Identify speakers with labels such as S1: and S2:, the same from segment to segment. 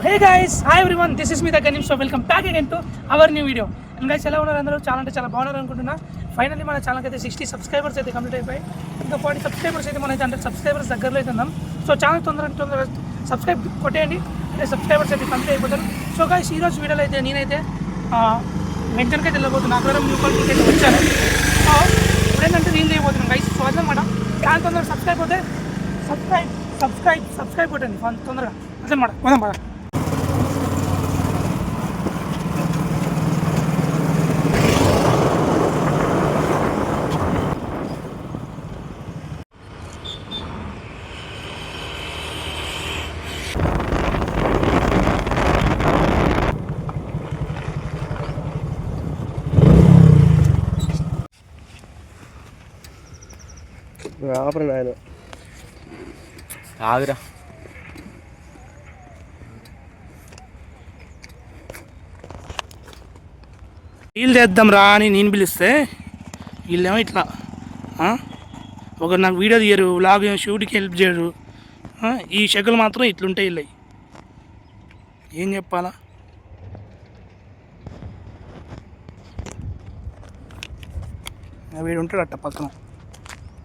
S1: Hey guys, hi everyone, this is me the గనిమ్. So welcome back again to our new video. And guys, ఎలా ఉన్నారు అందరూ? చాలా అంటే చాలా బాగున్నారు అనుకుంటున్నా. ఫైనల్లీ మన ఛానల్కి అయితే 60 సబ్స్క్రైబర్స్ అయితే కంప్లీట్ అయిపోయి, ఇంకా 40 సబ్స్క్రైబర్స్ అయితే మన 100 సబ్స్క్రైబర్స్ దగ్గరలో అయితే ఉన్నాం. సో ఛానల్ తొందరగా సబ్స్క్రైబ్ కొట్టేయండి, అంటే సబ్స్క్రైబర్స్ అయితే కంప్లీట్ అయిపోతారు. సో గైస్, ఈరోజు వీడియోలో అయితే నేనైతే వెంటనే అయితే వెళ్ళబోతున్నాను. అక్కడ న్యూ కాలేజ్కి అయితే వచ్చాను. సో ఇప్పుడు ఏంటంటే రీల్ చేయబోతున్నాను గైస్. సో అదనమాట, ఛానల్ తొందరగా సబ్స్క్రైబ్ అవుతే సబ్స్క్రైబ్ కొట్టండి తొందరగా. అదనమాట, పోదాం పద.
S2: ఆయన ఆగురా.
S1: వీళ్ళు చేద్దాం రా అని నేను పిలిస్తే వీళ్ళేమో ఇట్లా ఒకరు నాకు వీడియో తీయరు, వ్లాగ్ షూట్కి హెల్ప్ చేయరు. ఈ షకలు మాత్రం ఇట్లుంటాయి వీళ్ళవి. ఏం చెప్పాలా? వీడు ఉంటాడు అట్ట పక్కన,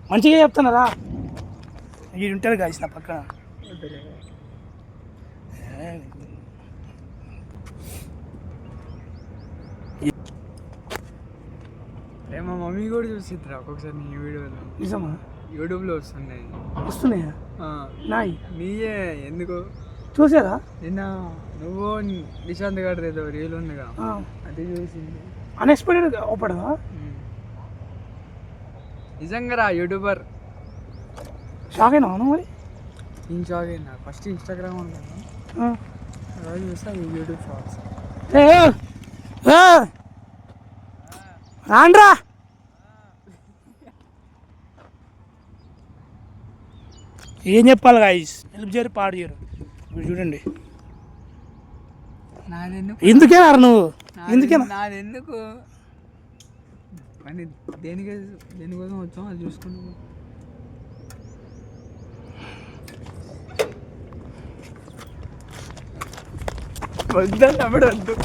S1: మంచిగా చెప్తున్నారా? వీడు ఉంటాడు కాసి నా పక్కన.
S2: మా మమ్మీ కూడా చూసిద్దిరా ఒక్కొక్కసారి నీ వీడియోలో.
S1: నిజమా?
S2: యూట్యూబ్లో వస్తున్నాయా?
S1: నాయి
S2: నీయే ఎందుకు
S1: చూసారా?
S2: నిన్న నువ్వు నిశాంత్ గారి ఏదో రీల్ ఉందిగా, అది చూసింది.
S1: అన్ఎక్స్పెక్టెడ్ అవపడదా?
S2: నిజంగా రా యూట్యూబర్.
S1: షాక్ అయినా మరి?
S2: నేను షాక్ అయినా. ఫస్ట్ ఇన్స్టాగ్రామ్ ఉంటాను, రోజు చూస్తా యూట్యూబ్ షార్ట్స్.
S1: రాండ్రా, ఏం చెప్పాలి గాయస్? హెల్ప్ చేయరు, పాడు చేయరు. మీరు చూడండి, ఎందుకే నువ్వు ఎందుకేనా?
S2: నాదెందుకు కానీ దేనికోసం వచ్చాం అది చూసుకుంటూ వద్దని అప్పుడు వద్దు.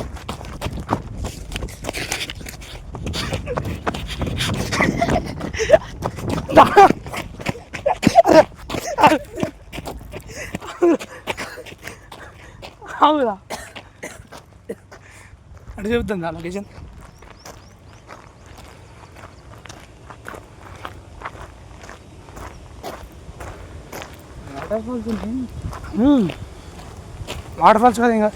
S1: అవునా, అటు చెబుతుంది ఆ లొకేషన్. వాటర్ ఫాల్స్ కదా ఇంకా.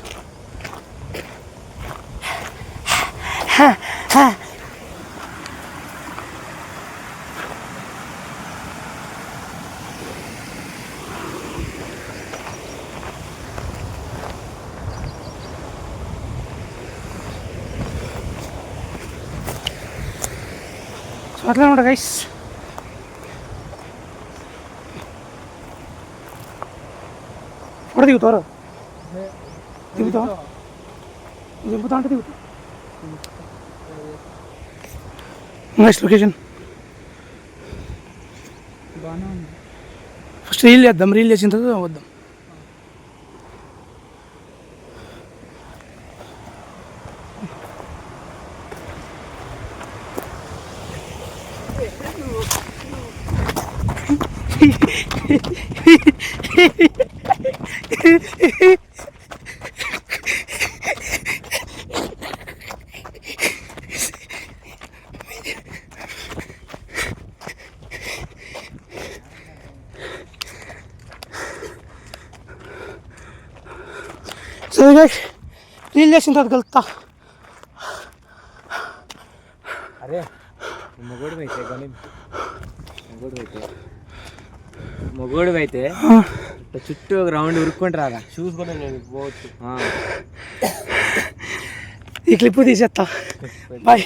S1: అట్లా ఉంటా గైస్. ఫోటో దిగుతారు, దిగుతా అంటే దిగుతా. నెక్స్ట్ లొకేషన్ ఫస్ట్ రీల్ చేద్దాం, రీల్ చేసిన తర్వాత వద్దాం. సరే రీల్ చేసిన తర్వాత కలుస్తా.
S2: అరే మొగోడు అయితే చుట్టూ ఒక రౌండ్ ఉరుక్కుంటూ రాదా చూసుకుంటా పోవచ్చు.
S1: ఈ క్లిప్ తీసేస్తా. బాయ్.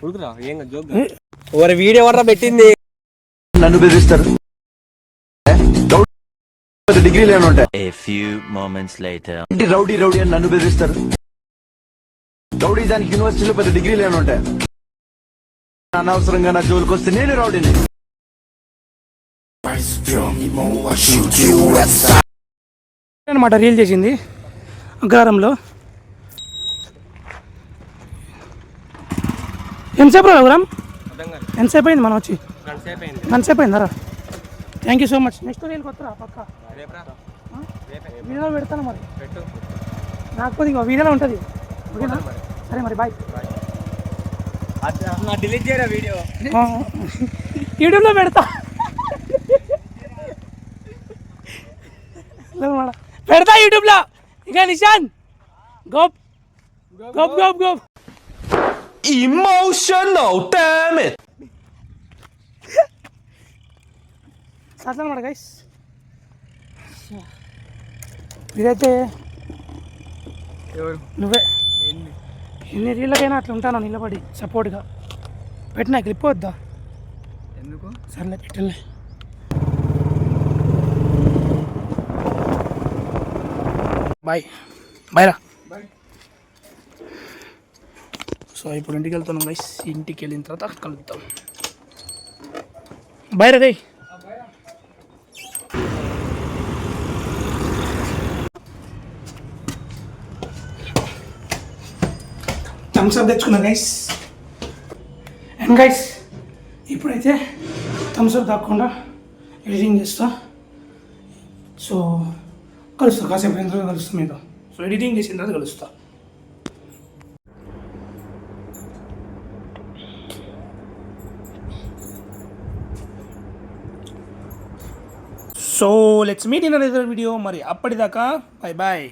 S2: ఉరుకురా, ఏం జోక్. ఒక వీడియో ఎవరా పెట్టింది?
S3: నన్ను బెదిరిస్తారు. డిగ్రీలు ఏమైనా ఉంటాయి.
S4: A few moments later.
S3: Rowdy అని నన్ను బెదిరిస్తారు. రౌడీ దానికి యూనివర్సిటీలో పెద్ద డిగ్రీలు ఏమైనా ఉంటాయి. అనవసరంగా నా జోలికి వస్తే నేను రౌడీని.
S1: అనమాట రీల్ చేసింది అగ్రహారంలో. ఎంతసేపు రఘురామ్, ఎంతసేపు అయింది మనం వచ్చి? గంటసేపు అయిందరా. Thank you so much. Next రీల్కి వస్తారా పక్క? వీడియోలో పెడతాను మరి, రాకపోతే ఇంకో వీడియోలో ఉంటుంది. ఓకేనా, సరే మరి బాయ్.
S2: డిలీట్ చేయరా వీడియో,
S1: యూట్యూబ్లో పెడతా. పెడతా యూట్యూబ్లో. ఇంకా Nissan Gope Gope Gope Gope.
S3: Emotional, damn it!
S1: అట్లనమాట guys. ఇదైతే నువ్వే ఎన్ని రీళ్ళకైనా అట్లా ఉంటాను నిలబడి సపోర్ట్గా. పెట్టినా క్లిప్ వద్దా?
S2: ఎందుకు?
S1: సర్లే పెట్టలే. బాయ్ బాయ్ రా. సో ఇప్పుడు ఇంటికి వెళ్తున్నాం గైస్. ఇంటికి వెళ్ళిన తర్వాత కలుద్దాం. బాయ్ రా. థమ్స్ అప్ తెచ్చుకున్నా గైస్. అండ్ గైస్ ఇప్పుడైతే థమ్స్ అప్ తాకుండా ఎడిటింగ్ చేస్తా. సో కలుస్తా, కాసేపు అయిన తర్వాత కలుస్తా మీతో. సో ఎడిటింగ్ చేసిన తర్వాత కలుస్తా. So let's meet in another video. మరి అప్పటిదాకా బాయ్ బాయ్.